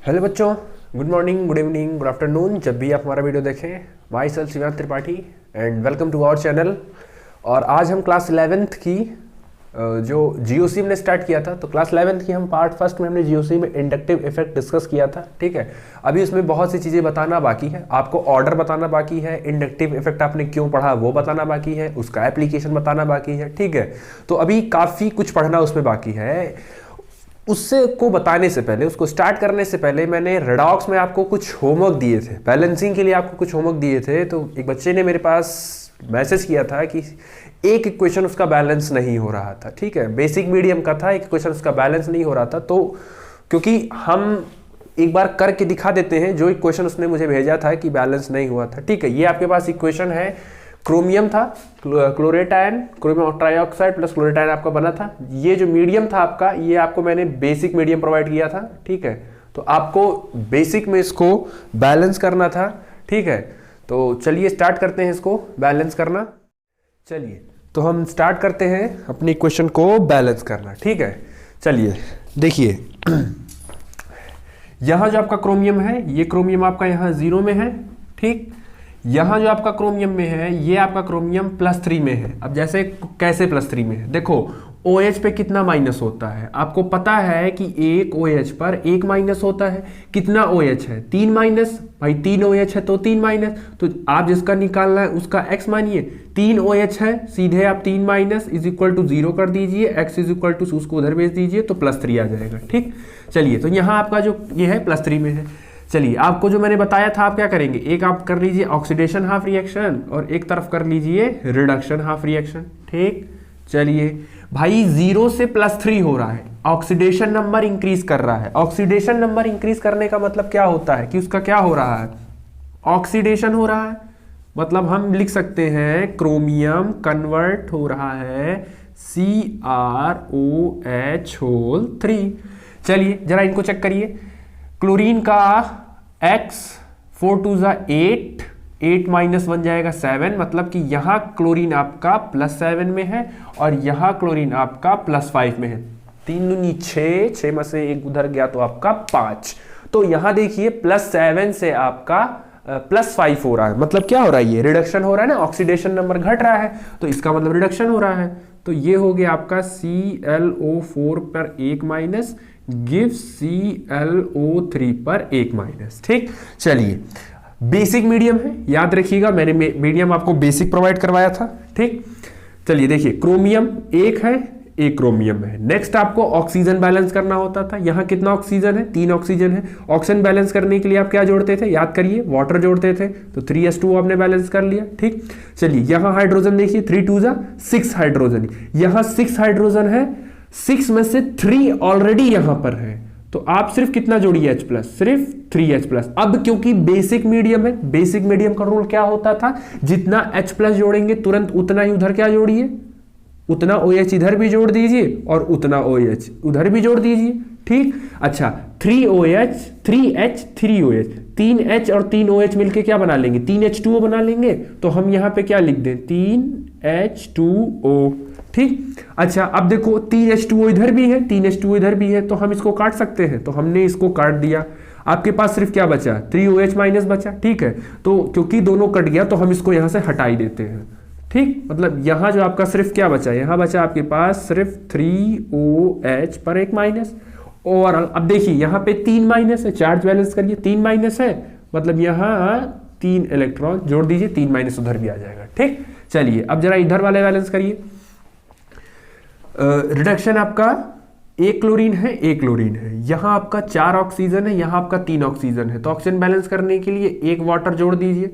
Hello बच्चों, good morning, good evening, good afternoon. जब भी आप हमारा वीडियो देखें, myself Shivant Tripathi and welcome to our channel. और आज हम क्लास 11th की जो जीओसी हमने स्टार्ट किया था, तो क्लास 11th की हम पार्ट फर्स्ट में हमने जीओसी में इंडक्टिव इफेक्ट डिस्कस किया था। ठीक है, अभी उसमें बहुत सी चीज़ें बताना बाकी है, आपको ऑर्डर बताना बाकी है, इंडक्टिव इफेक्ट आपने क्यों पढ़ा वो बताना बाकी है, उसका एप्लीकेशन बताना बाकी है। ठीक है, तो अभी काफ़ी कुछ पढ़ना उसमें बाकी है। उससे को बताने से पहले, उसको स्टार्ट करने से पहले मैंने रेडॉक्स में आपको कुछ होमवर्क दिए थे, बैलेंसिंग के लिए आपको कुछ होमवर्क दिए थे। तो एक बच्चे ने मेरे पास मैसेज किया था कि एक इक्वेशन उसका बैलेंस नहीं हो रहा था। ठीक है, बेसिक मीडियम का था, एक इक्वेशन उसका बैलेंस नहीं हो रहा था। तो क्योंकि हम एक बार करके दिखा देते हैं जो इक्वेशन उसने मुझे भेजा था कि बैलेंस नहीं हुआ था। ठीक है, ये आपके पास इक्वेशन है, क्रोमियम था, chlorate ion, chromium trioxide plus chlorate ion आपका बना था। ये जो मीडियम था आपका, ये आपको मैंने बेसिक मीडियम प्रोवाइड किया था। ठीक है, तो आपको बेसिक में इसको बैलेंस करना था। ठीक है, तो चलिए स्टार्ट करते हैं इसको बैलेंस करना। चलिए, तो हम स्टार्ट करते हैं अपनी इक्वेशन को बैलेंस करना। ठीक है, चलिए देखिए, यहां जो आपका क्रोमियम है, ये क्रोमियम आपका यहां 0 में है। ठीक, यहां जो आपका क्रोमियम में है, ये आपका क्रोमियम +3 में है। अब जैसे कैसे +3 में है, देखो OH पे कितना माइनस होता है, आपको पता है कि एक OH पर एक माइनस होता है। कितना OH है, 3 माइनस, भाई 3 OH है तो 3 माइनस। तो आप जिसका निकालना है उसका x मानिए, 3 OH है, सीधे आप 3 माइनस इज इक्वल टू 0 कर दीजिए, x इज इक्वल टू उसको उधर भेज दीजिए तो +3 आ जाएगा। ठीक, चलिए, तो यहाँ आपका जो ये है +3 में है। चलिए, आपको जो मैंने बताया था आप क्या करेंगे, एक आप कर लीजिए ऑक्सीडेशन हाफ रिएक्शन और एक तरफ कर लीजिए रिडक्शन हाफ रिएक्शन। ठीक, चलिए भाई 0 से +3 हो रहा है, ऑक्सीडेशन नंबर इंक्रीज कर रहा है। ऑक्सीडेशन नंबर इंक्रीज करने का मतलब क्या होता है कि उसका क्या हो रहा है, ऑक्सीडेशन हो रहा है। मतलब हम लिख सकते हैं क्रोमियम कन्वर्ट हो रहा है CrOH3। चलिए जरा इनको चेक करिए, क्लोरीन का x 4 2 8, 8 माइनस बन जाएगा 7, मतलब कि यहां क्लोरीन आपका +7 में है और यहां क्लोरीन आपका +5 में है। 3 दूनी 6, 6 में से एक उधर गया तो आपका 5। तो यहां देखिए +7 से आपका +5 हो रहा है, मतलब क्या हो रहा है, ये रिडक्शन हो रहा है ना, ऑक्सीडेशन नंबर घट रहा है तो इसका मतलब रिडक्शन हो रहा है। तो ये हो गया आपका ClO4 पर 1 माइनस गिव ClO3 पर 1 माइनस। ठीक, चलिए बेसिक मीडियम है, याद रखिएगा मैंने मीडियम आपको बेसिक प्रोवाइड करवाया था। ठीक, चलिए देखिए, क्रोमियम एक है, एक क्रोमियम है। नेक्स्ट आपको ऑक्सीजन बैलेंस करना होता था, यहां कितना ऑक्सीजन है, 3 ऑक्सीजन है। ऑक्सीजन बैलेंस करने के लिए आप क्या जोड़ते थे, याद करिए, वाटर जोड़ते थे, तो 3s2 आपने बैलेंस कर लिया। ठीक, चलिए यहां हाइड्रोजन देखिए, 3 2 6 हाइड्रोजन, यहां 6 हाइड्रोजन है, 6 में से 3 ऑलरेडी यहां पर है, तो आप सिर्फ कितना जोड़िए H+, सिर्फ 3H+। अब क्योंकि बेसिक मीडियम है, बेसिक मीडियम का रूल क्या होता था, जितना H+ जोड़ेंगे तुरंत उतना ही उधर क्या जोड़िए, उतना OH इधर भी जोड़ दीजिए और उतना OH उधर भी जोड़ दीजिए। ठीक, अच्छा 3OH 3H 3OH, 3H और 3OH मिलके क्या बना लेंगे, 3H2O बना लेंगे। तो हम यहां पे क्या लिख दें, 3H2O। ठीक, अच्छा अब देखो 3H2O इधर भी है, 3H2O इधर भी है, तो हम इसको काट सकते हैं, तो हमने इसको काट दिया। आपके पास सिर्फ क्या बचा, 3OH माइनस बचा। ठीक है, तो क्योंकि दोनों कट गया तो हम इसको यहां से हटा ही देते हैं। ठीक, मतलब यहां जो आपका सिर्फ क्या बचा, यहां बचा आपके पास सिर्फ 3OH पर 1 माइनस। और अब देखिए यहां पे 3 माइनस है, चार्ज बैलेंस करिए, 3 माइनस है, मतलब यहां 3 इलेक्ट्रॉन जोड़ दीजिए, 3 माइनस उधर भी आ जाएगा। ठीक, चलिए अब जरा इधर वाले बैलेंस करिए। रिडक्शन आपका एक क्लोरीन है, एक क्लोरीन है, यहां आपका 4 ऑक्सीजन है, यहां आपका 3 ऑक्सीजन है, तो ऑक्सीजन बैलेंस करने के लिए एक वाटर जोड़ दीजिए,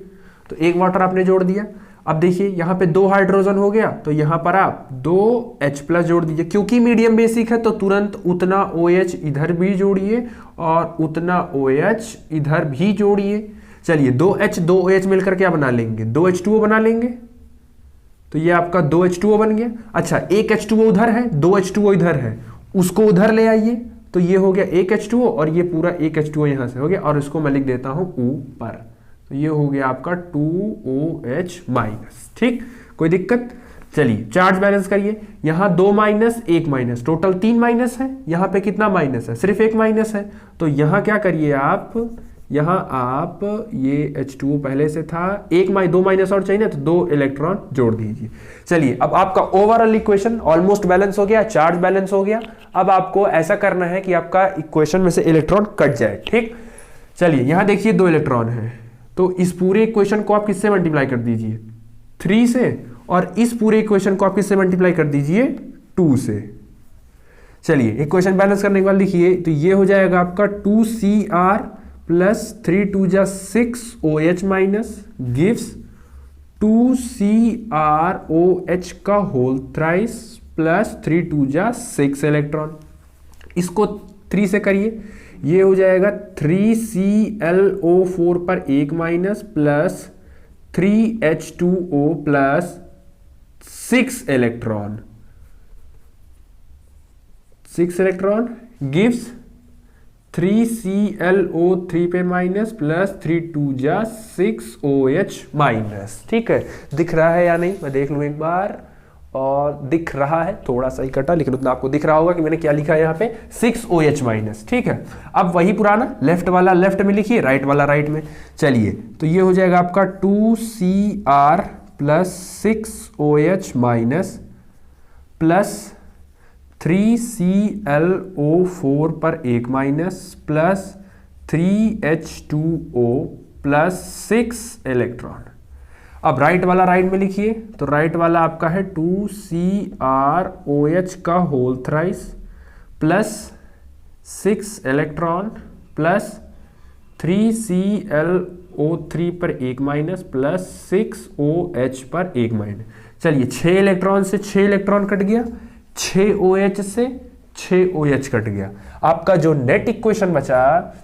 तो एक वाटर आपने जोड़ दिया। अब देखिए यहां पे 2 हाइड्रोजन हो गया, तो यहां पर आप 2H+ जोड़ दीजिए, क्योंकि मीडियम बेसिक है तो तुरंत उतना OH इधर भी जोड़िए और उतना OH इधर भी जोड़िए। चलिए 2H 2OH मिलकर क्या बना लेंगे, 2H2O बना लेंगे, तो ये आपका 2H2O बन गया। अच्छा एक H2O उधर है, 2H2O इधर है, उसको उधर ले आइए, तो ये हो गया एक H2O और ये पूरा एक H2O यहां से हो गया, और इसको मैं लिख देता हूं ऊपर, तो ये हो गया आपका 2OH-। ठीक, कोई दिक्कत, चलिए चार्ज बैलेंस करिए, यहां 2 माइनस 1 माइनस, टोटल 3 माइनस है, यहां पे कितना माइनस है, सिर्फ 1 माइनस है। तो यहां क्या करिए आप, यहां आप ये H2O पहले से था, 2 माइनस और चाहिए ना, तो 2 इलेक्ट्रॉन जोड़ दीजिए। चलिए अब आपका ओवरऑल इक्वेशन ऑलमोस्ट बैलेंस हो गया, चार्ज बैलेंस हो गया। अब आपको ऐसा करना है कि आपका इक्वेशन में से इलेक्ट्रॉन कट जाए, ठीक। चलिए यहां देखिए 2 इलेक्ट्रॉन है, तो इस पूरे इक्वेशन को आप किससे मल्टीप्लाई कर दीजिए, 3 से, और इस पूरे इक्वेशन को आप किससे मल्टीप्लाई कर दीजिए, 2 से। चलिए इक्वेशन बैलेंस करने के बाद लिखिए, तो ये हो जाएगा आपका 2Cr प्लस 3 2 जा 6 OH माइनस गिव्स 2CrOH का होल थ्राइस प्लस 3 2 जा 6 इलेक्ट्रॉन। इसको 3 से करिए, ये हो जाएगा 3ClO4 पर 1 minus plus 3H2O plus 6 electron, 6 electron gives 3ClO3 पे माइनस प्लस 3 2 जा 6 OH माइनस। ठीक है, दिख रहा है या नहीं, मैं देख लूं एक बार, और दिख रहा है, थोड़ा सा ही कटा लेकिन उतना आपको दिख रहा होगा कि मैंने क्या लिखा है यहाँ पे, 6 OH माइनस। ठीक है, अब वही पुराना, लेफ्ट वाला लेफ्ट में लिखिए, राइट वाला राइट में। चलिए तो ये हो जाएगा आपका 2Cr plus 6 OH minus plus 3ClO4 पर 1 minus plus 3H2O plus 6 electron. अब राइट वाला राइट में लिखिए, तो राइट वाला आपका है 2CrOH का whole thrice plus 6 electron plus 3ClO3 पर 1 माइनस प्लस 6OH पर 1 माइनस। चलिए 6 इलेक्ट्रॉन से 6 इलेक्ट्रॉन कट गया, 6 OH से 6 OH कट गया। आपका जो नेट इक्वेशन बचा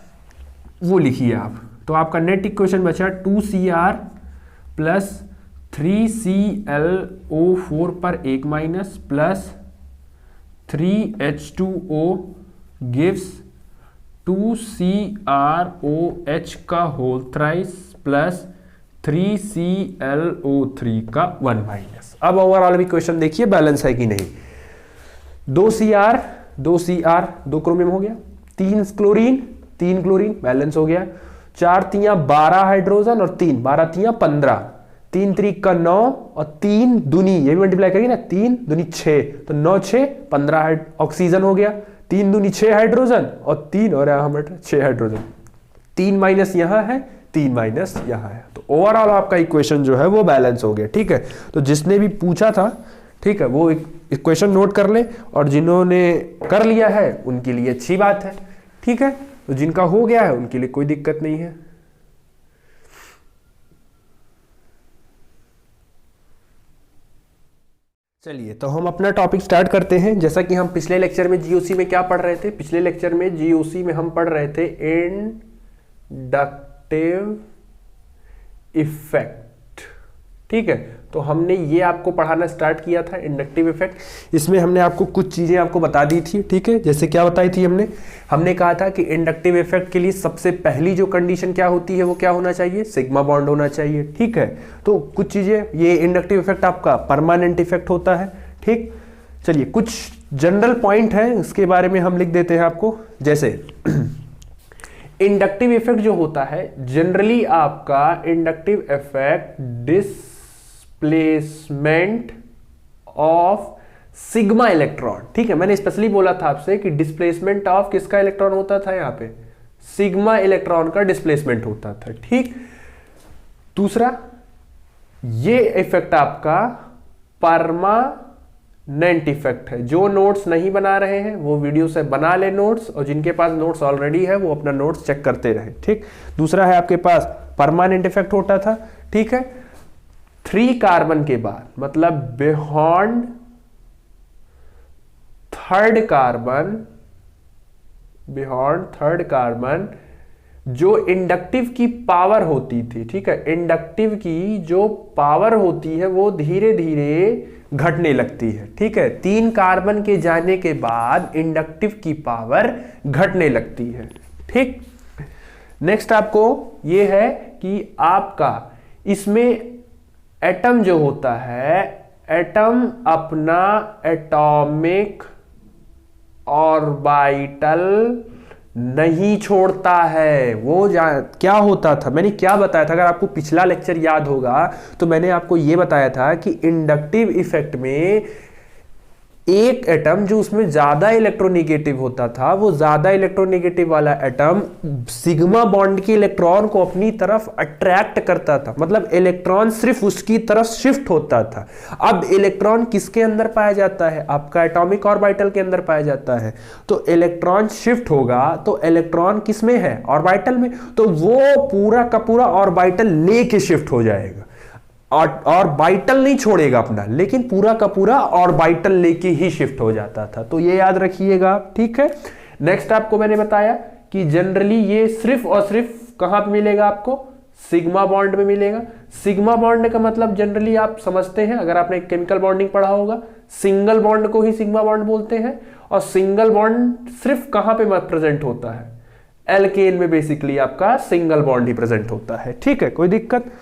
वो लिखिए आप, तो आपका नेट इक्वेशन बचा 2Cr प्लस 3ClO4 पर 1 minus plus 3H2O gives 2CrOH का होल थ्राइस प्लस 3ClO3 का 1 माइनस। अब ओवरऑल इक्वेशन देखिए बैलेंस है कि नहीं। 2Cr 2 क्रोमियम हो गया, 3 क्लोरीन बैलेंस हो गया, 4 तियां 12 हाइड्रोजन और 3 12 तियां 15, 3 त्रिक का 9 और 3 दूनी, ये भी मल्टीप्लाई करिए ना, 3 दूनी 6, तो 9 6 15 ऑक्सीजन हो गया, 3 दूनी 6 हाइड्रोजन और 3 और यहाँ 6 हाइड्रोजन, 3 माइनस यहाँ है, 3 माइनस यहाँ है। तो ओवरऑल आपका इक्वेशन जो है वो बैलेंस हो गया। ठीक है, तो जिसने भी पूछा था, ठीक है, वो इक्वेशन नोट कर ले, और जिन्होंने कर लिया है उनके लिए अच्छी बात है। ठीक है, तो जिनका हो गया है उनके लिए कोई दिक्कत नहीं है। चलिए तो हम अपना टॉपिक स्टार्ट करते हैं। जैसा कि हम पिछले लेक्चर में जीओसी में क्या पढ़ रहे थे, पिछले लेक्चर में जीओसी में हम पढ़ रहे थे इंडक्टिव इफेक्ट। ठीक है, तो हमने ये आपको पढ़ाना स्टार्ट किया था इंडक्टिव इफेक्ट। इसमें हमने आपको कुछ चीजें आपको बता दी थी। ठीक है, जैसे क्या बताई थी हमने कहा था कि इंडक्टिव इफेक्ट के लिए सबसे पहली जो कंडीशन क्या होती है वो क्या होना चाहिए, सिग्मा बॉन्ड होना चाहिए। ठीक है, तो कुछ चीजें, ये इंडक्टिव इफेक्ट आपका परमानेंट इफेक्ट होता है। ठीक, चलिए कुछ जनरल पॉइंट है उसके बारे में हम लिख देते हैं आपको। जैसे इंडक्टिव इफेक्ट जो होता है, जनरली आपका inductive effect displacement of sigma electron. ठीक है, मैंने स्पेशली बोला था आपसे कि डिस्प्लेसमेंट ऑफ किसका इलेक्ट्रॉन होता था, यहाँ पे सिग्मा इलेक्ट्रॉन का डिस्प्लेसमेंट होता था। ठीक, दूसरा ये इफेक्ट आपका परमानेंट इफेक्ट है। जो नोट्स नहीं बना रहे हैं वो वीडियो से बना ले नोट्स, और जिनके पास नोट्स ऑलरेडी है वो अपना नोट्स चेक करते रहे। ठीक, दूसरा है आपके पास परमानेंट इफेक्ट होता था। ठीक है, 3 कार्बन के बाद, मतलब बियॉन्ड थर्ड कार्बन जो इंडक्टिव की पावर होती थी, ठीक है, इंडक्टिव की जो पावर होती है वो धीरे धीरे घटने लगती है। ठीक है, 3 कार्बन के जाने के बाद इंडक्टिव की पावर घटने लगती है। ठीक, नेक्स्ट आपको ये है कि आपका इसमें एटम जो होता है, एटम अपना एटॉमिक ऑर्बिटल नहीं छोड़ता है। वो क्या होता था, मैंने क्या बताया था, अगर आपको पिछला लेक्चर याद होगा तो मैंने आपको यह बताया था कि इंडक्टिव इफेक्ट में एक एटम जो उसमें ज्यादा इलेक्ट्रोनेगेटिव होता था, वो ज्यादा इलेक्ट्रोनेगेटिव वाला एटम सिग्मा बॉन्ड के इलेक्ट्रॉन को अपनी तरफ अट्रैक्ट करता था, मतलब इलेक्ट्रॉन सिर्फ उसकी तरफ शिफ्ट होता था। अब इलेक्ट्रॉन किसके अंदर पाया जाता है, आपका एटॉमिक ऑर्बिटल के अंदर पाया जाता है। तो इलेक्ट्रॉन शिफ्ट होगा तो इलेक्ट्रॉन किस में है, ऑर्बिटल में, तो वो पूरा का पूरा ऑर्बिटल लेके शिफ्ट हो जाएगा। ऑर्बिटल नहीं छोड़ेगा अपना, लेकिन पूरा का पूरा ऑर्बिटल लेके ही शिफ्ट हो जाता था। तो ये याद रखिएगा, ठीक है। नेक्स्ट आपको मैंने बताया कि जनरली ये सिर्फ और सिर्फ कहां पे मिलेगा, आपको सिग्मा बॉन्ड में मिलेगा। सिग्मा बॉन्ड का मतलब जनरली आप समझते हैं, अगर आपने केमिकल बॉन्डिंग पढ़ा होगा, सिंगल बॉन्ड को ही सिग्मा बॉन्ड बोलते हैं। और सिंगल बॉन्ड सिर्फ कहां पे प्रेजेंट होता है, एल्केन में बेसिकली आपका सिंगल बॉन्ड ही प्रेजेंट होता है, ठीक है, कोई दिक्कत।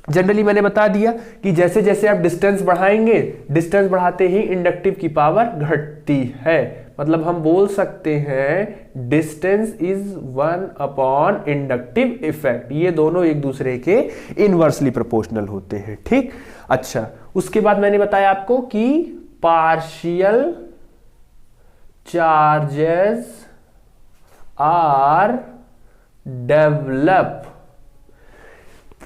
जनरली मैंने बता दिया कि जैसे जैसे आप डिस्टेंस बढ़ाएंगे, डिस्टेंस बढ़ाते ही इंडक्टिव की पावर घटती है। मतलब हम बोल सकते हैं distance is 1 upon inductive effect. ये दोनों एक दूसरे के इनवर्सली प्रोपोर्शनल होते हैं, ठीक। अच्छा, उसके बाद मैंने बताया आपको कि पार्शियल चार्जेस आर डेवलप,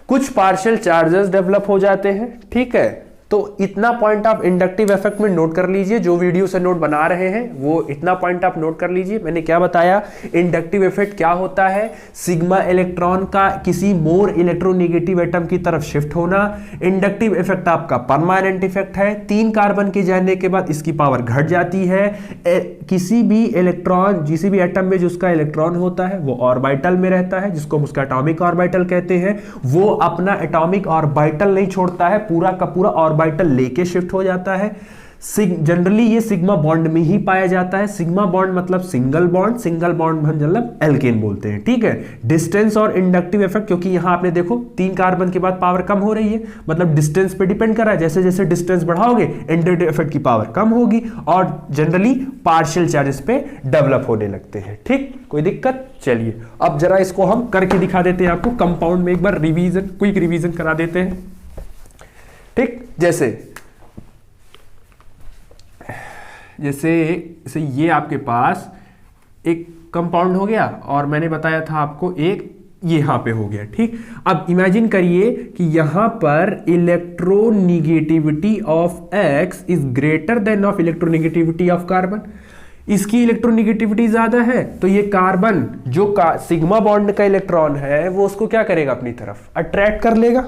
कुछ पार्शियल चार्जेस डेवलप हो जाते हैं, ठीक है। तो इतना पॉइंट आप इंडक्टिव इफेक्ट में नोट कर लीजिए, जो वीडियो से नोट बना रहे हैं वो इतना पॉइंट आप नोट कर लीजिए। मैंने क्या बताया, इंडक्टिव इफेक्ट क्या होता है, सिग्मा इलेक्ट्रॉन का किसी मोर इलेक्ट्रोनेगेटिव एटम की तरफ शिफ्ट होना। इंडक्टिव इफेक्ट आपका परमानेंट इफेक्ट है, 3 कार्बन के जाने के बाद इसकी पावर घट जाती है। किसी भी इलेक्ट्रॉन, किसी भी एटम में जिसका इलेक्ट्रॉन होता है वो ऑर्बिटल में रहता है, जिसको हम उसका एटॉमिक ऑर्बिटल कहते हैं। वो अपना एटॉमिक ऑर्बिटल नहीं छोड़ता है, पूरा का पूरा ऑर्बिटल लेके शिफ्ट हो जाता है। जनरली ये सिग्मा बॉन्ड में ही पाया जाता है। सिग्मा बॉन्ड मतलब सिंगल बॉन्ड, सिंगल बॉन्ड हम मतलब एल्केन बोलते हैं, ठीक है। डिस्टेंस और इंडक्टिव इफेक्ट, क्योंकि यहां आपने देखो 3 कार्बन के बाद पावर कम हो रही है, मतलब डिस्टेंस पे डिपेंड कर रहा है। जैसे जैसे डिस्टेंस बढ़ाओगे इंडक्टिव इफेक्ट की पावर कम होगी और जनरली पार्शियल चार्जेस पे डेवलप होने लगते हैं, ठीक, कोई दिक्कत। चलिए अब जरा इसको हम करके दिखा देते हैं आपको, कंपाउंड में एक बार रिवीजन, क्विक रिवीजन करा देते हैं, ठीक। जैसे ये आपके पास एक कंपाउंड हो गया और मैंने बताया था आपको एक ये यहां पे हो गया, ठीक। अब इमेजिन करिए कि यहां पर electronegativity of X is greater than of electronegativity of carbon. इसकी इलेक्ट्रोनेगेटिविटी ज्यादा है तो ये कार्बन जो सिग्मा बॉन्ड का इलेक्ट्रॉन है वो उसको क्या करेगा, अपनी तरफ अट्रैक्ट कर लेगा।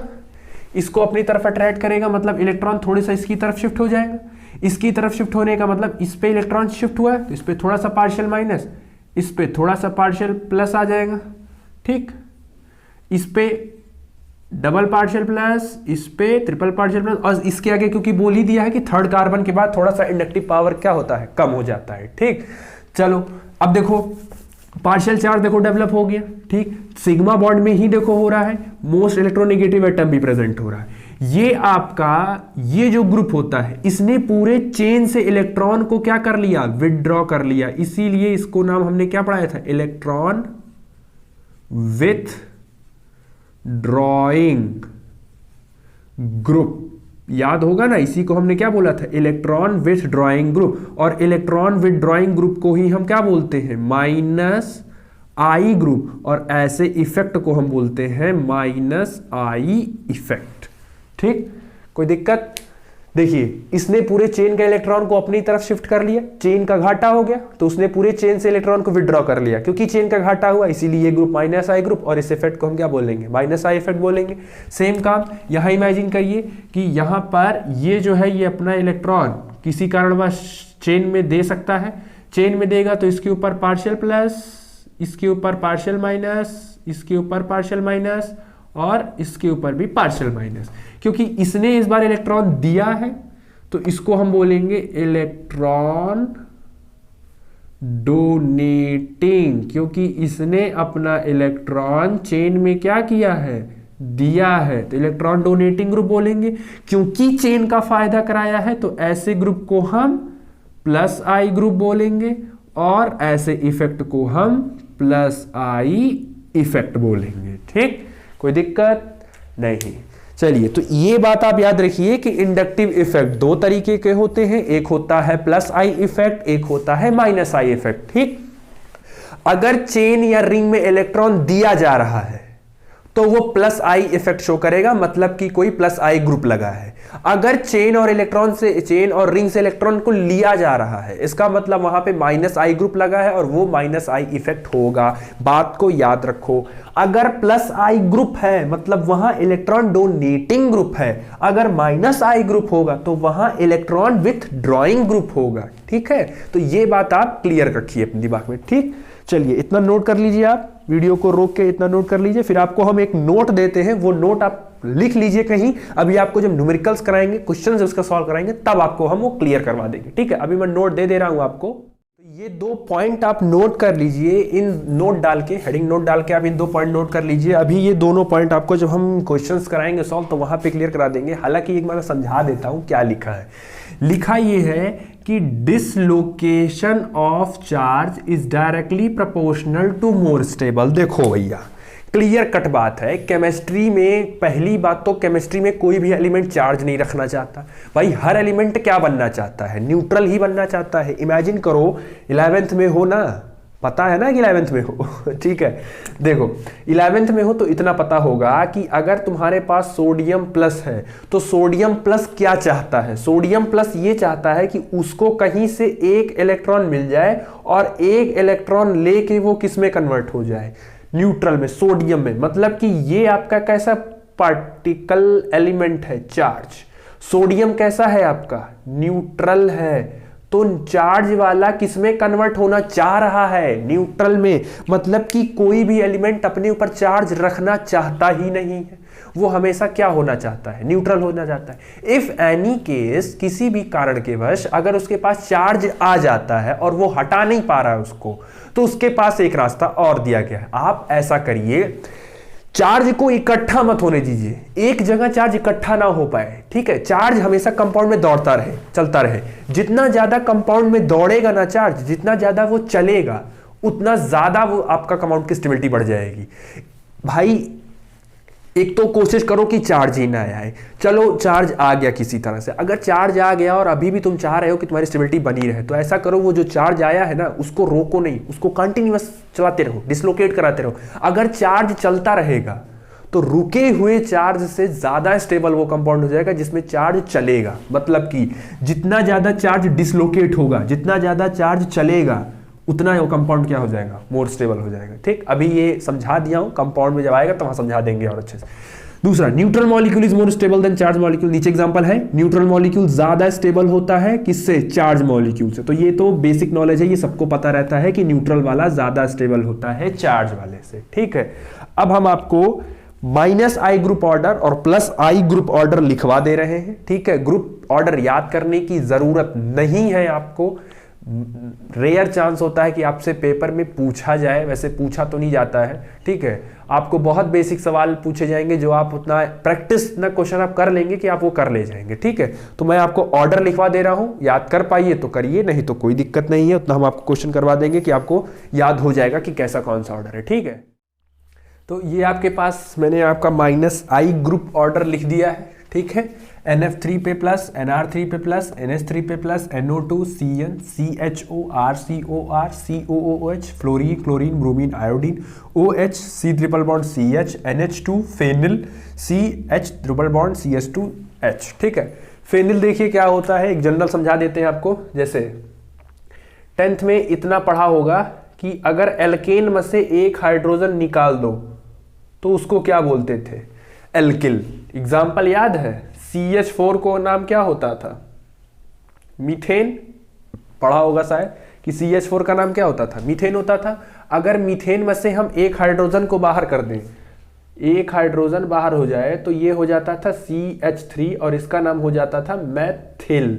इसको अपनी तरफ अट्रैक्ट करेगा मतलब इलेक्ट्रॉन थोड़ा सा इसकी तरफ शिफ्ट हो जाएगा। इसकी तरफ शिफ्ट होने का मतलब इस पे इलेक्ट्रॉन शिफ्ट हुआ है तो इस पे थोड़ा सा पार्शियल माइनस, इस पे थोड़ा सा पार्शियल प्लस आ जाएगा, ठीक। इस पे डबल पार्शियल प्लस, इस पे ट्रिपल पार्शियल प्लस, और इसके आगे क्योंकि बोल ही दिया है कि 3rd कार्बन के बाद थोड़ा सा इंडक्टिव पावर क्या होता है, कम हो जाता है, ठीक। चलो अब देखो पार्शियल चार्ज देखो डेवलप हो गया, ठीक। सिग्मा बॉन्ड में ही देखो हो रहा है, मोस्ट इलेक्ट्रोनेगेटिव एटम भी प्रेजेंट हो रहा है। ये आपका ये जो ग्रुप होता है इसने पूरे चेन से इलेक्ट्रॉन को क्या कर लिया, विथड्रॉ कर लिया। इसीलिए इसको नाम हमने क्या पढ़ाया था, इलेक्ट्रॉन विथ ड्रॉइंग ग्रुप, याद होगा ना। इसी को हमने क्या बोला था, इलेक्ट्रॉन विथ ड्रॉइंग ग्रुप। और इलेक्ट्रॉन विथ ड्रॉइंग ग्रुप को ही हम क्या बोलते हैं, -I ग्रुप। और ऐसे इफेक्ट को हम बोलते हैं -I इफेक्ट, ठीक, कोई दिक्कत। देखिए इसने पूरे चेन का इलेक्ट्रॉन को अपनी तरफ शिफ्ट कर लिया, चेन का घाटा हो गया तो उसने पूरे चेन से इलेक्ट्रॉन को विथड्रॉ कर लिया। क्योंकि चेन का घाटा हुआ इसीलिए ये ग्रुप -I ग्रुप, और इस इफेक्ट को हम क्या बोलेंगे, -I इफेक्ट बोलेंगे। सेम काम यहां इमेजिन करिए कि यहां पर ये जो है ये अपना इलेक्ट्रॉन किसी कारणवश चेन में दे सकता है। चेन में देगा तो इसके ऊपर पार्शियल प्लस, इसके ऊपर पार्शियल माइनस, इसके ऊपर पार्शियल माइनस और इसके ऊपर भी पार्शियल माइनस। क्योंकि इसने इस बार इलेक्ट्रॉन दिया है तो इसको हम बोलेंगे इलेक्ट्रॉन डोनेटिंग, क्योंकि इसने अपना इलेक्ट्रॉन चेन में क्या किया है, दिया है तो इलेक्ट्रॉन डोनेटिंग ग्रुप बोलेंगे। क्योंकि चेन का फायदा कराया है तो ऐसे ग्रुप को हम प्लस आई ग्रुप बोलेंगे और ऐसे इफेक्ट को हम प्लस आई इफेक्ट बोलेंगे। ठीक, कोई दिक्कत नहीं। चलिए, तो ये बात आप याद रखिए कि इंडक्टिव इफेक्ट दो तरीके के होते हैं, एक होता है प्लस आई इफेक्ट, एक होता है माइनस आई इफेक्ट। ठीक, अगर चेन या रिंग में इलेक्ट्रॉन दिया जा रहा है तो वो प्लस आई इफेक्ट शो करेगा, मतलब कि कोई प्लस आई ग्रुप लगा है। अगर चेन और रिंग से इलेक्ट्रॉन को लिया जा रहा है, इसका मतलब वहां पे माइनस आई ग्रुप लगा है और वो माइनस आई इफेक्ट होगा। बात को याद रखो। अगर प्लस आई ग्रुप है मतलब वहां इलेक्ट्रॉन डोनेटिंग ग्रुप है, अगर माइनस आई ग्रुप होगा तो वहां इलेक्ट्रॉन विथ ड्रॉइंग ग्रुप होगा। ठीक है, तो ये बात आप क्लियर रखिए अपने दिमाग में। ठीक, चलिए इतना नोट कर लीजिए, आप वीडियो को रोक के इतना नोट कर लीजिए। फिर आपको हम एक नोट देते हैं, वो नोट आप लिख लीजिए कहीं। अभी आपको जब न्यूमेरिकल्स कराएंगे, क्वेश्चंस उसका सॉल्व कराएंगे, तब आपको हम वो क्लियर करवा देंगे। ठीक है, अभी मैं नोट दे रहा हूं आपको। ये 2 पॉइंट आप नोट कर लीजिए, इन नोट डाल के, हेडिंग नोट डाल के आप इन 2 पॉइंट नोट कर लीजिए। अभी ये दोनों पॉइंट आपको जब हम क्वेश्चंस कराएंगे सॉल्व तो वहां पे क्लियर करा देंगे। हालांकि एक बार समझा देता हूं क्या लिखा है। लिखा ये है कि dislocation of charge is directly proportional to more stable. देखो भैया, क्लियर कट बात है। केमिस्ट्री में पहली बात तो केमिस्ट्री में कोई भी एलिमेंट चार्ज नहीं रखना चाहता भाई। हर एलिमेंट क्या बनना चाहता है? न्यूट्रल ही बनना चाहता है। इमेजिन करो 11th में हो ना, पता है ना कि 11th में हो ठीक है, देखो 11th में हो तो इतना पता होगा कि अगर तुम्हारे पास सोडियम प्लस है तो सोडियम प्लस क्या चाहता है? सोडियम प्लस ये चाहता है कि उसको कहीं से एक इलेक्ट्रॉन मिल जाए और एक इलेक्ट्रॉन लेके वो किस में कन्वर्ट हो जाए? न्यूट्रल में, सोडियम में। मतलब कि ये आपका कैसा पार्टिकल एलिमेंट है? चार्ज। सोडियम कैसा है आपका? न्यूट्रल है। तो चार्ज वाला किसमें कन्वर्ट होना चाह रहा है? न्यूट्रल में। मतलब कि कोई भी एलिमेंट अपने ऊपर चार्ज रखना चाहता ही नहीं है, वो हमेशा क्या होना चाहता है? न्यूट्रल होना चाहता है। इफ एनी केस, किसी भी कारण के वश अगर उसके पास चार्ज आ जाता है और वो हटा नहीं पा रहा है उसको, तो उसके पास एक रास्ता और दिया गया है। आप ऐसा करिए, चार्ज को इकट्ठा मत होने दीजिए, एक जगह चार्ज इकट्ठा ना हो पाए। ठीक है, चार्ज हमेशा कंपाउंड में दौड़ता रहे, चलता रहे। जितना ज्यादा कंपाउंड में दौड़ेगा ना चार्ज, जितना ज्यादा वो चलेगा, उतना ज्यादा वो आपका कंपाउंड की स्टेबिलिटी बढ़ जाएगी। भाई एक तो कोशिश करो कि चार्ज ही ना आए। चलो चार्ज आ गया किसी तरह से, अगर चार्ज आ गया और अभी भी तुम चाह रहे हो कि तुम्हारी स्टेबिलिटी बनी रहे, तो ऐसा करो वो जो चार्ज आया है ना उसको रोको नहीं, उसको कंटिन्यूअस चलाते रहो, डिसलोकेट कराते रहो। अगर चार्ज चलता रहेगा तो रुके हुए चार्ज से ज्यादा स्टेबल वो कंपाउंड हो जाएगा जिसमें चार्ज चलेगा। मतलब कि जितना ज्यादा चार्ज डिसलोकेट होगा, जितना ज्यादा चार्ज चलेगा, उतना वो कंपाउंड क्या हो जाएगा? मोर स्टेबल हो जाएगा। ठीक, अभी ये समझा दिया हूं, कंपाउंड में जब आएगा तो वहां समझा देंगे और अच्छे से। दूसरा, neutral molecule is more stable then charge molecule. नीचे एग्जांपल है, न्यूट्रल मॉलिक्यूल ज्यादा स्टेबल होता है किससे? चार्ज मॉलिक्यूल से। तो ये तो बेसिक नॉलेज है, ये सबको पता रहता है कि न्यूट्रल वाला ज्यादा स्टेबल होता है चार्ज वाले से। ठीक है, अब हम आपको माइनस आई ग्रुप ऑर्डर और प्लस आई ग्रुप ऑर्डर लिखवा दे रहे हैं। ठीक है, ग्रुप ऑर्डर याद करने की जरूरत नहीं है आपको। रेयर चांस होता है कि आपसे पेपर में पूछा जाए, वैसे पूछा तो नहीं जाता है। ठीक है, आपको बहुत बेसिक सवाल पूछे जाएंगे जो आप उतना प्रैक्टिस ना क्वेश्चन आप कर लेंगे कि आप वो कर ले जाएंगे। ठीक है, तो मैं आपको ऑर्डर लिखवा दे रहा हूं, याद कर पाइए तो करिए, नहीं तो कोई दिक्कत नहीं है, उतना हम आपको क्वेश्चन करवा देंगे कि आपको याद हो जाएगा कि कैसा कौन सा ऑर्डर है। ठीक है, तो ये आपके पास मैंने आपका माइनस आई ग्रुप ऑर्डर लिख दिया है। ठीक है, NF3 पे प्लस, NR3 पे प्लस, NH3 पे plus, NO2, CN, CHO, RCOR, COOH, fluorine, chlorine, bromine, iodine, OH, C triple bond CH, NH2, phenyl, CH triple bond CH2H। ठीक है, फेनिल देखिए क्या होता है, एक जनरल समझा देते हैं आपको। जैसे 10th में इतना पढ़ा होगा कि अगर एल्केन में से एक हाइड्रोजन निकाल दो तो उसको क्या बोलते थे? एल्किल। एग्जाम्पल याद है? CH4 को नाम क्या होता था? मीथेन। पढ़ा होगा शायद कि CH4 का नाम क्या होता था? मीथेन होता था। अगर मीथेन में से हम एक हाइड्रोजन को बाहर कर दें, एक हाइड्रोजन बाहर हो जाए तो ये हो जाता था CH3 और इसका नाम हो जाता था मैथिल।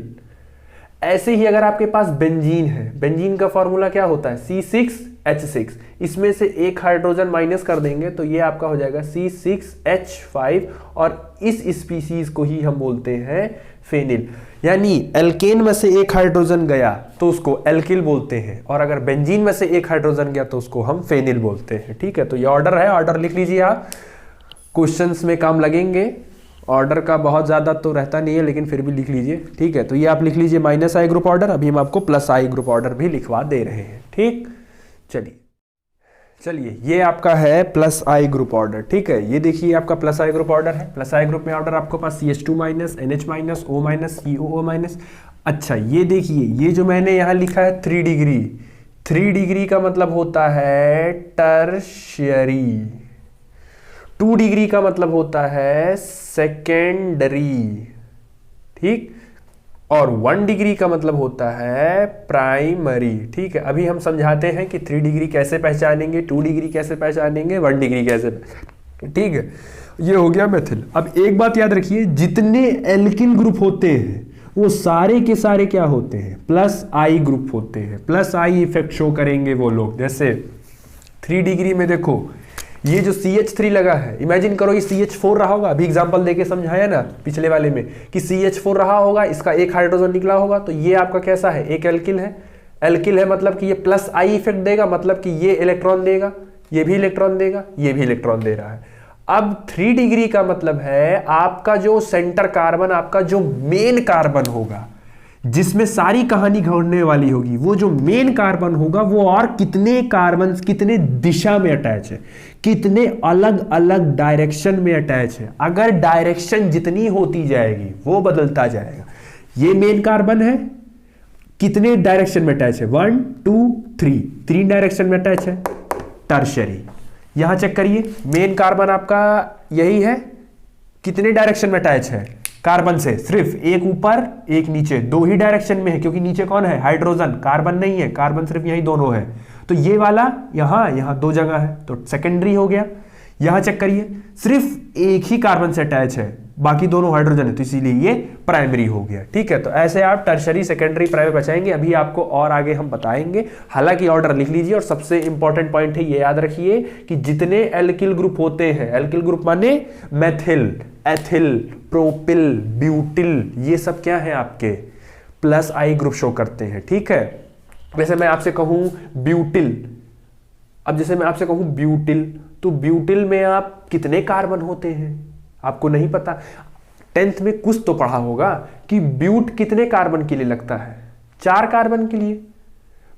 ऐसे ही अगर आपके पास बेंजीन है, बेंजीन का फॉर्मूला क्या होता है? C6 H6, इसमें से एक हाइड्रोजन माइनस कर देंगे तो ये आपका हो जाएगा C6H5 और इस स्पीसीज को ही हम बोलते हैं फेनिल। यानी एल्केन में से एक हाइड्रोजन गया तो उसको एल्किल बोलते हैं और अगर बेंजीन में से एक हाइड्रोजन गया तो उसको हम फेनिल बोलते हैं। ठीक है, तो ये ऑर्डर है, ऑर्डर लिख लीजिए आप, क्वेश्चंस में काम लगेंगे। ऑर्डर का बहुत ज़्यादा तो रहता नहीं है लेकिन फिर भी लिख लीजिए। ठीक है, तो ये आप लिख लीजिए -I ग्रुप ऑर्डर, अभी हम आपको +I ग्रुप ऑर्डर भी लिखवा दे रहे हैं। ठीक, चलिए ये आपका है +I ग्रुप ऑर्डर। ठीक है, ये देखिए आपका +I ग्रुप ऑर्डर है। +I ग्रुप में ऑर्डर आपके पास CH2-, NH-, O-, COO-। अच्छा ये देखिए, ये जो मैंने यहाँ लिखा है 3 डिग्री, 3 डिग्री का मतलब होता है टर्शियरी, 2 डिग्री का मतलब होता है सेकेंडरी, ठीक, और 1 डिग्री का मतलब होता है प्राइमरी। ठीक है, अभी हम समझाते हैं कि 3 डिग्री कैसे पहचानेंगे, 2 डिग्री कैसे पहचानेंगे, 1 डिग्री कैसे पहचानेंगे। ठीक है, ये हो गया मेथिल। अब एक बात याद रखिए, जितने एल्किल ग्रुप होते हैं वो सारे के सारे क्या होते हैं, +I ग्रुप होते हैं। +I इफेक्ट शो करेंगे वो लोग। जैसे 3 डिग्री में देखो ये जो CH3 लगा है, इमेजिन करो ये CH4 रहा होगा। अभी एग्जांपल देके समझाया ना पिछले वाले में कि CH4 रहा होगा, इसका एक हाइड्रोजन निकला होगा, तो ये आपका कैसा है, एक एल्किल है। एल्किल है मतलब कि ये +I इफेक्ट देगा, मतलब कि ये इलेक्ट्रॉन देगा, ये भी इलेक्ट्रॉन देगा, ये भी इलेक्ट्रॉन दे रहा है। अब 3 डिग्री का मतलब है आपका जो सेंटर कार्बन, आपका जो मेन कार्बन होगा, जिसमें सारी कहानी घूमने वाली होगी, वो जो मेन कार्बन होगा वो और कितने कार्बन कितने दिशा में अटैच है, कितने अलग अलग डायरेक्शन में अटैच है। अगर डायरेक्शन जितनी होती जाएगी वो बदलता जाएगा। ये मेन कार्बन है, कितने डायरेक्शन में अटैच है, 1 2 3, 3 डायरेक्शन में अटैच है। टर्शियरी यहां चेक करिए, मेन कार्बन आपका यही है, कितने डायरेक्शन में अटैच है कार्बन से, सिर्फ एक ऊपर एक नीचे, 2 ही डायरेक्शन में है, क्योंकि नीचे कौन है, हाइड्रोजन, कार्बन नहीं है, कार्बन सिर्फ यही दोनों है। तो ये वाला यहां 2 जगह है, तो सेकेंडरी हो गया। यहां चेक करिए, सिर्फ एक ही कार्बन से अटैच है, बाकी दोनों हाइड्रोजन है, तो इसीलिए ये प्राइमरी हो गया। ठीक है, तो ऐसे आप टर्शरी, सेकेंडरी, प्राइमरी बचाएंगे। अभी आपको और आगे हम बताएंगे, हालांकि ऑर्डर लिख लीजिए। और सबसे इंपॉर्टेंट पॉइंट है, ये याद रखिए कि जितने एल्किल ग्रुप होते हैं, एल्किल ग्रुप माने मेथिल, एथिल, प्रोपिल, ब्यूटिल, ये सब क्या है आपके +I ग्रुप शो करते हैं। ठीक है, वैसे मैं आपसे कहूं ब्यूटिल, अब जैसे मैं आपसे कहूं ब्यूटिल, तो ब्यूटिल में आप कितने कार्बन होते हैं आपको नहीं पता। 10th में कुछ तो पढ़ा होगा कि ब्यूट कितने कार्बन के लिए लगता है, 4 कार्बन के लिए।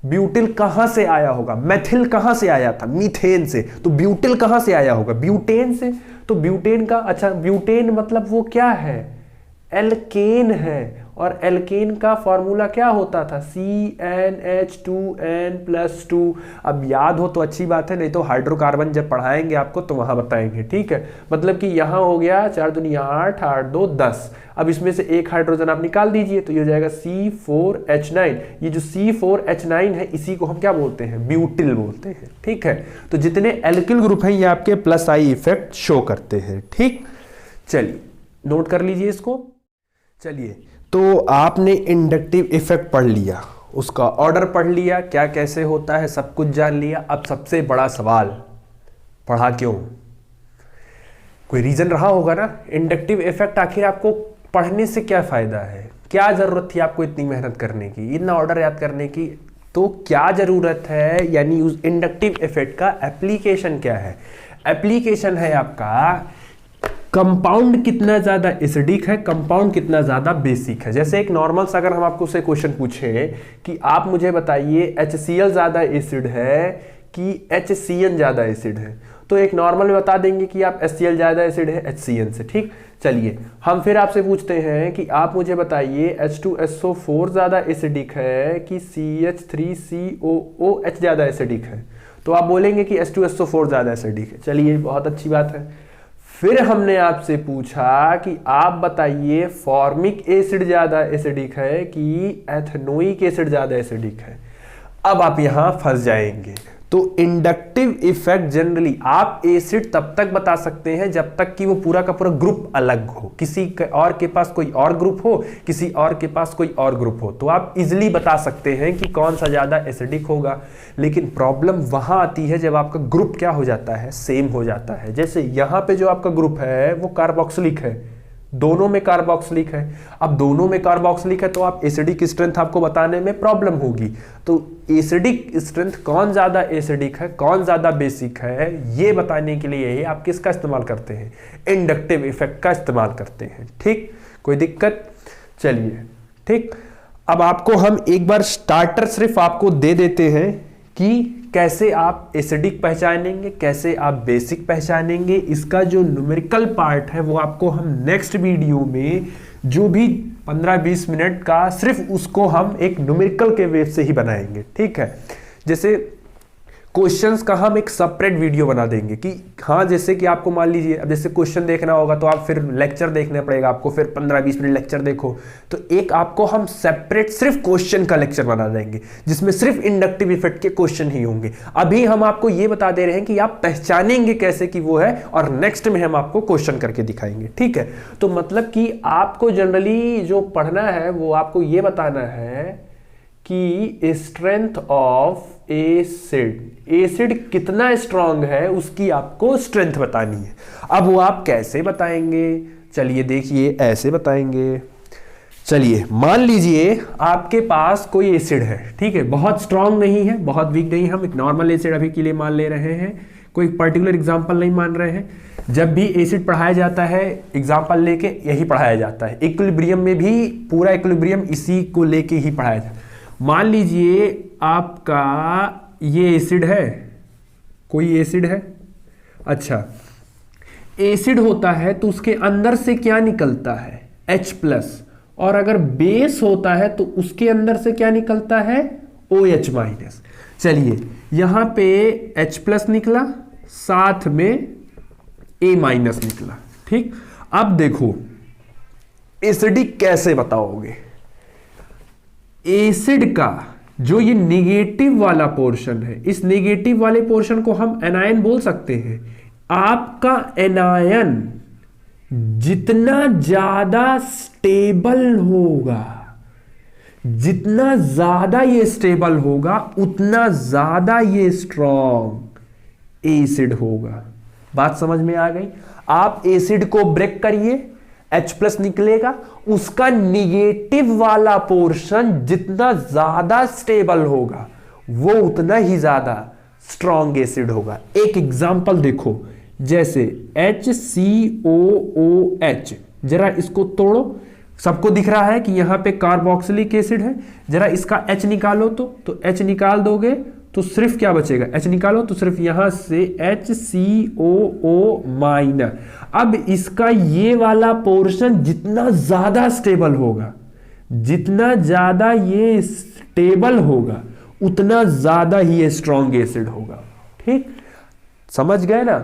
ब्यूटिल कहां से आया होगा, मेथिल कहां से आया था, मीथेन से, तो ब्यूटिल कहां से आया होगा, ब्यूटेन से। तो ब्यूटेन का, अच्छा ब्यूटेन मतलब वो क्या है, एल्केन है, और एल्केन का फॉर्मूला क्या होता था, CnH2n+2। अब याद हो तो अच्छी बात है, नहीं तो हाइड्रोकार्बन जब पढ़ाएंगे आपको तो वहां बताएंगे। ठीक है, मतलब कि यहां हो गया 4 दूनी 8, 8 2 10। अब इसमें से एक हाइड्रोजन आप निकाल दीजिए तो ये हो जाएगा C4H9। ये जो C4H9 है इसी को हम क्या बोलते हैं, ब्यूटिल बोलते हैं। ठीक है, तो जितने एल्किल ग्रुप हैं ये आपके +I इफेक्ट शो करते हैं। ठीक, चलिए नोट कर लीजिए इसको। चलिए, तो आपने इंडक्टिव इफेक्ट पढ़ लिया, उसका ऑर्डर पढ़ लिया, क्या कैसे होता है सब कुछ जान लिया। अब सबसे बड़ा सवाल, पढ़ा क्यों, कोई रीजन रहा होगा ना। इंडक्टिव इफेक्ट आखिर आपको पढ़ने से क्या फायदा है, क्या जरूरत थी आपको इतनी मेहनत करने की, इतना ऑर्डर याद करने की, तो क्या जरूरत है, यानी उस इंडक्टिव इफेक्ट का एप्लीकेशन क्या है। एप्लीकेशन है आपका कंपाउंड कितना ज्यादा एसिडिक है, कंपाउंड कितना ज्यादा बेसिक है। जैसे एक नॉर्मल सा अगर हम आपको से क्वेश्चन पूछे कि आप मुझे बताइए HCl ज्यादा एसिड है कि HCN ज्यादा एसिड है, तो एक नॉर्मल में बता देंगे कि आप HCl ज्यादा एसिड है HCN से। ठीक, चलिए हम फिर आपसे पूछते हैं कि आप मुझे बताइए H2SO4 ज्यादा एसिडिक है कि CH3COOH ज्यादा एसिडिक है, तो आप बोलेंगे कि H2SO4 ज्यादा एसिडिक है। चलिए बहुत अच्छी बात है। फिर हमने आपसे पूछा कि आप बताइए फॉर्मिक एसिड ज्यादा एसिडिक है कि एथेनोइक एसिड ज्यादा एसिडिक है। अब आप यहां फंस जाएंगे, तो इंडक्टिव इफेक्ट जनरली आप एसिड तब तक बता सकते हैं जब तक कि वो पूरा का पूरा ग्रुप अलग हो, किसी और के पास कोई और ग्रुप हो, किसी और के पास कोई और ग्रुप हो, तो आप इजिली बता सकते हैं कि कौन सा ज्यादा एसिडिक होगा। लेकिन प्रॉब्लम वहां आती है जब आपका ग्रुप क्या हो जाता है, सेम हो जाता है। जैसे यहां पे जो आपका ग्रुप है वो कार्बोक्सिलिक है, दोनों में कार्बोक्सिलिक है। अब दोनों में कार्बोक्सिलिक है तो आप एसिडिक स्ट्रेंथ आपको बताने में प्रॉब्लम होगी। तो एसिडिक स्ट्रेंथ कौन ज्यादा एसिडिक है, कौन ज्यादा बेसिक है, ये बताने के लिए आप किसका इस्तेमाल करते हैं, इंडक्टिव इफेक्ट का इस्तेमाल करते हैं। ठीक, कोई दिक्कत? चलिए ठीक, अब आपको हम एक बार स्टार्टर सिर्फ आपको दे देते हैं कि कैसे आप एसिडिक पहचानेंगे, कैसे आप बेसिक पहचानेंगे। इसका जो न्यूमेरिकल पार्ट है वो आपको हम नेक्स्ट वीडियो में, जो भी 15-20 मिनट का, सिर्फ उसको हम एक न्यूमेरिकल के वेव से ही बनाएंगे। ठीक है, जैसे क्वेश्चंस का हम एक सेपरेट वीडियो बना देंगे कि हाँ, जैसे कि आपको मान लीजिए अब जैसे क्वेश्चन देखना होगा तो आप फिर लेक्चर देखना पड़ेगा आपको, फिर 15-20 मिनट लेक्चर देखो, तो एक आपको हम सेपरेट सिर्फ क्वेश्चन का लेक्चर बना देंगे जिसमें सिर्फ इंडक्टिव इफेक्ट के क्वेश्चन ही होंगे। अभी हम आपको ये बता दे रहे हैं कि आप पहचानेंगे कैसे कि वो है, और नेक्स्ट में हम आपको क्वेश्चन करके दिखाएंगे। ठीक है, तो मतलब कि आपको जनरली जो पढ़ना है वो आपको ये बताना है कि स्ट्रेंथ ऑफ एसिड, एसिड कितना स्ट्रांग है उसकी आपको स्ट्रेंथ बतानी है। अब वो आप कैसे बताएंगे, चलिए देखिए, ऐसे बताएंगे। चलिए मान लीजिए आपके पास कोई एसिड है, ठीक है, बहुत स्ट्रांग नहीं है, बहुत वीक नहीं, हम एक नॉर्मल एसिड अभी के लिए मान ले रहे हैं, कोई पर्टिकुलर एग्जांपल नहीं मान रहे हैं। जब भी एसिड पढ़ाया जाता है एग्जांपल लेके यही पढ़ाया जाता है, इक्विलिब्रियम में भी पूरा इक्विलिब्रियम इसी को लेके ही पढ़ाया जाता है। मान लीजिए आपका ये एसिड है, कोई एसिड है, अच्छा एसिड होता है तो उसके अंदर से क्या निकलता है, H+, और अगर बेस होता है तो उसके अंदर से क्या निकलता है, OH-। चलिए यहां पे H+ निकला, साथ में A- निकला। ठीक, अब देखो एसिडिक कैसे बताओगे। एसिड का जो ये नेगेटिव वाला पोर्शन है, इस नेगेटिव वाले पोर्शन को हम एनायन बोल सकते हैं। आपका एनायन जितना ज्यादा स्टेबल होगा, जितना ज्यादा ये स्टेबल होगा उतना ज्यादा ये स्ट्रॉन्ग एसिड होगा। बात समझ में आ गई? आप एसिड को ब्रेक करिए, H+ निकलेगा, उसका निगेटिव वाला पोर्शन जितना ज्यादा स्टेबल होगा वो उतना ही ज्यादा स्ट्रॉन्ग एसिड होगा। एक एग्जांपल देखो, जैसे HCOOH, जरा इसको तोड़ो, सबको दिख रहा है कि यहां पे कार्बोक्सिलिक एसिड है, जरा इसका H निकालो तो H निकाल दोगे तो सिर्फ क्या बचेगा, H निकालो तो सिर्फ यहां से HCOO-। अब इसका ये वाला पोर्शन जितना ज्यादा स्टेबल होगा, जितना ज्यादा ये स्टेबल होगा उतना ज्यादा ही ये स्ट्रॉन्ग एसिड होगा। ठीक, समझ गए ना?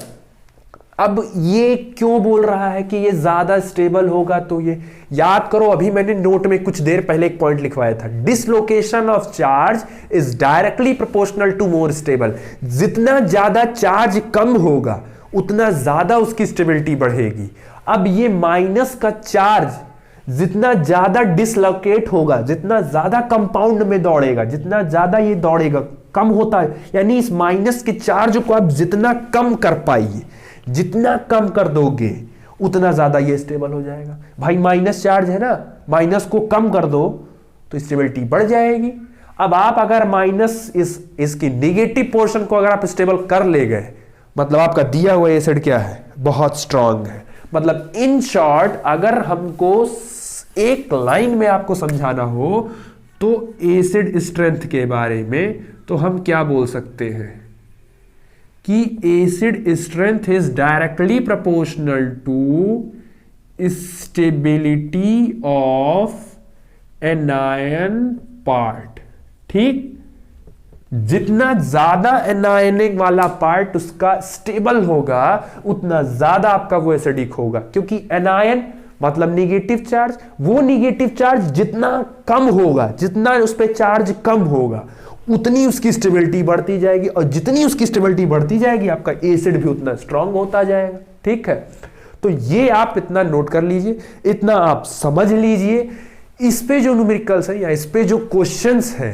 अब ये क्यों बोल रहा है कि ये ज्यादा स्टेबल होगा, तो ये याद करो, अभी मैंने नोट में कुछ देर पहले एक पॉइंट लिखवाया था, dislocation of charge is directly proportional to more stable. जितना ज्यादा चार्ज कम होगा उतना ज्यादा उसकी स्टेबिलिटी बढ़ेगी। अब ये माइनस का चार्ज जितना ज्यादा डिसलोकेट होगा, जितना ज्यादा कंपाउंड में दौड़ेगा, जितना ज्यादा ये दौड़ेगा, कम होता है, यानी इस माइनस के चार्ज को आप जितना कम कर पाइए, जितना कम कर दोगे उतना ज्यादा ये स्टेबल हो जाएगा। भाई माइनस चार्ज है ना, माइनस को कम कर दो तो स्टेबिलिटी बढ़ जाएगी। अब आप अगर माइनस इसकी नेगेटिव पोर्शन को अगर आप स्टेबल कर ले गए, मतलब आपका दिया हुआ एसिड क्या है, बहुत स्ट्रांग है। मतलब इन शॉर्ट अगर हमको एक लाइन में आपको समझाना हो तो एसिड स्ट्रेंथ के बारे में, तो हम क्या बोल सकते हैं कि acid strength is directly proportional to stability of anion part. ठीक, जितना ज्यादा एनायनिक वाला पार्ट उसका स्टेबल होगा उतना ज्यादा आपका वो एसिडिक होगा, क्योंकि एनायन मतलब निगेटिव चार्ज, वो निगेटिव चार्ज जितना कम होगा, जितना उस पर चार्ज कम होगा उतनी उसकी स्टेबिलिटी बढ़ती जाएगी, और जितनी उसकी स्टेबिलिटी बढ़ती जाएगी आपका एसिड भी उतना स्ट्रांग होता जाएगा। ठीक है, तो ये आप इतना नोट कर लीजिए, इतना आप समझ लीजिए। इस पे जो न्यूमेरिकल्स है या इस पे जो क्वेश्चंस है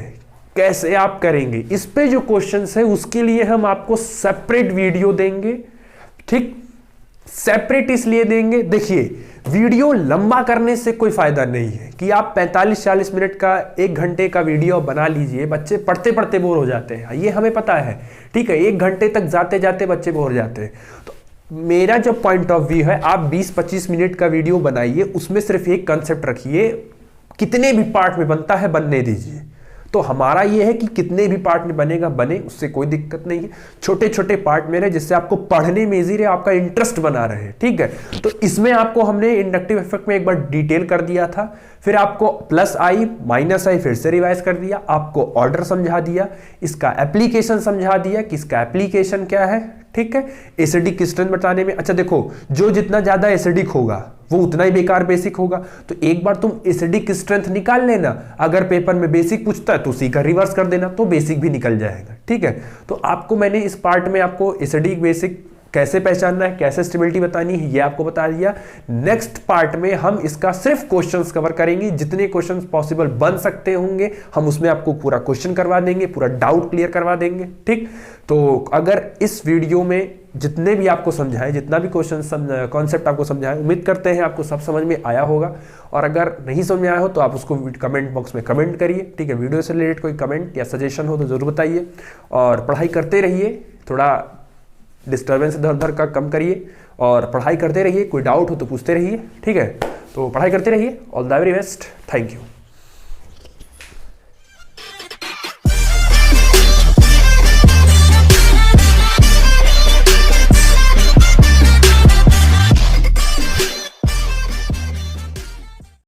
कैसे आप करेंगे, इस पे जो क्वेश्चंस है उसके लिए हम आपको सेपरेट वीडियो देंगे। ठीक, सेपरेट इसलिए देंगे, देखिए वीडियो लंबा करने से कोई फायदा नहीं है कि आप 45-40 मिनट का 1 घंटे का वीडियो बना लीजिए, बच्चे पढ़ते पढ़ते बोर हो जाते हैं, ये हमें पता है। ठीक है, 1 घंटे तक जाते जाते बच्चे बोर हो जाते हैं। तो मेरा जो पॉइंट ऑफ व्यू है, आप 20-25 मिनट का वीडियो बनाइए, उसमें सिर्फ एक कंसेप्ट रखिए, कितने भी पार्ट में बनता है बनने दीजिए। तो हमारा ये है कि कितने भी पार्ट में बनेगा बने, उससे कोई दिक्कत नहीं है। छोटे छोटे पार्ट में रहे जिससे आपको पढ़ने में इजी रहे, आपका इंटरेस्ट बना रहे। ठीक है, तो इसमें आपको हमने इंडक्टिव इफेक्ट में एक बार डिटेल कर दिया था, फिर आपको प्लस आई माइनस आई फिर से रिवाइज कर दिया, आपको ऑर्डर समझा दिया, इसका एप्लीकेशन समझा दिया कि इसका एप्लीकेशन क्या है। ठीक है, एसिडिक स्ट्रेंथ बताने में, अच्छा देखो, जो जितना ज्यादा एसिडिक होगा वो उतना ही बेकार बेसिक होगा। तो एक बार तुम एसिडिक स्ट्रेंथ निकाल लेना, अगर पेपर में बेसिक पूछता है तो उसी का रिवर्स कर देना, तो बेसिक भी निकल जाएगा। ठीक है, तो आपको मैंने इस पार्ट में आपको एसिडिक बेसिक कैसे पहचानना है, कैसे स्टेबिलिटी बतानी है, ये आपको बता दिया। नेक्स्ट पार्ट में हम इसका सिर्फ क्वेश्चंस कवर करेंगे, जितने क्वेश्चंस पॉसिबल बन सकते होंगे हम उसमें आपको पूरा क्वेश्चन करवा देंगे, पूरा डाउट क्लियर करवा देंगे। ठीक, तो अगर इस वीडियो में जितने भी आपको समझाए, जितना भी क्वेश्चन कॉन्सेप्ट आपको समझाए, उम्मीद करते हैं आपको सब समझ में आया होगा। और अगर नहीं समझ में आया हो तो आप उसको कमेंट बॉक्स में कमेंट करिए। ठीक है, वीडियो से रिलेटेड कोई कमेंट या सजेशन हो तो जरूर बताइए, और पढ़ाई करते रहिए, थोड़ा डिस्टर्बेंस इधर उधर का कम करिए और पढ़ाई करते रहिए। कोई डाउट हो तो पूछते रहिए। ठीक है, तो पढ़ाई करते रहिए। All the very best, thank you.